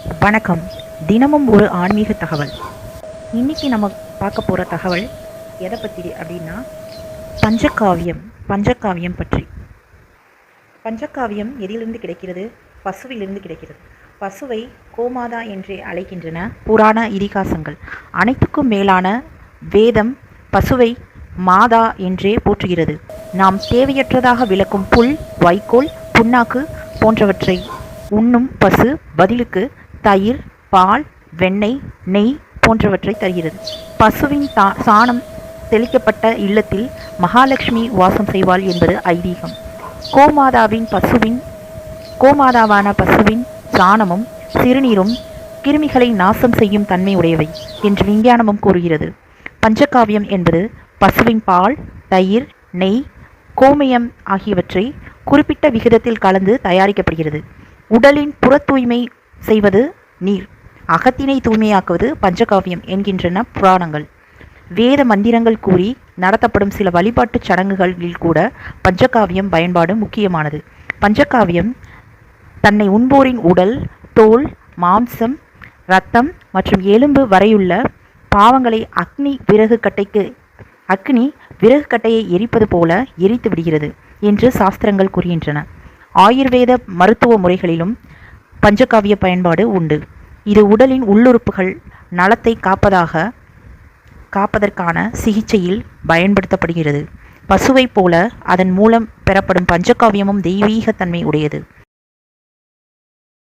வணக்கம். தினமும் ஒரு ஆன்மீக தகவல். இன்னைக்கு நம்ம பார்க்க போகிற தகவல் எதை பற்றி அப்படின்னா பஞ்சகாவியம். பஞ்சகாவியம் பற்றி. பஞ்சகாவியம் எதிலிருந்து கிடைக்கிறது? பசுவிலிருந்து கிடைக்கிறது. பசுவை கோமாதா என்றே அழைக்கின்றன புராண இதிகாசங்கள். அனைத்துக்கும் மேலான வேதம் பசுவை மாதா என்றே போற்றுகிறது. நாம் தேவையற்றதாக விளக்கும் புல், வைக்கோல், புண்ணாக்கு போன்றவற்றை உண்ணும் பசு பதிலுக்கு தயிர், பால், வெண்ணெய், நெய் போன்றவற்றை தருகிறது. பசுவின் சாணம் தெளிக்கப்பட்ட இல்லத்தில் மகாலட்சுமி வாசம் செய்வாள் என்பது ஐதீகம். கோமாதாவான பசுவின் சாணமும் சிறுநீரும் கிருமிகளை நாசம் செய்யும் தன்மை உடையவை என்று விஞ்ஞானமும் கூறுகிறது. பஞ்சகாவியம் என்பது பசுவின் பால், தயிர், நெய், கோமியம் ஆகியவற்றை குறிப்பிட்ட விகிதத்தில் கலந்து தயாரிக்கப்படுகிறது. உடலின் புற தூய்மை செய்வது நீர், அகத்தினை தூய்மையாக்குவது பஞ்சகாவியம் என்கின்றன புராணங்கள். வேத மந்திரங்கள் கூறி நடத்தப்படும் சில வழிபாட்டு சடங்குகளில் கூட பஞ்சகாவியம் பயன்பாடு முக்கியமானது. பஞ்சகாவியம் தன்னை உண்போரின் உடல், தோல், மாம்சம், இரத்தம் மற்றும் எலும்பு வரையுள்ள பாவங்களை அக்னி விறகு கட்டையை எரிப்பது போல எரித்து விடுகிறது என்று சாஸ்திரங்கள் கூறுகின்றன. ஆயுர்வேத மருத்துவ முறைகளிலும் பஞ்சகாவிய பயன்பாடு உண்டு. இது உடலின் உள்ளுறுப்புகள் நலத்தை காப்பதற்கான சிகிச்சையில் பயன்படுத்தப்படுகிறது. பசுவை போல அதன் மூலம் பெறப்படும் பஞ்சகாவியமும் தெய்வீகத்தன்மை உடையது.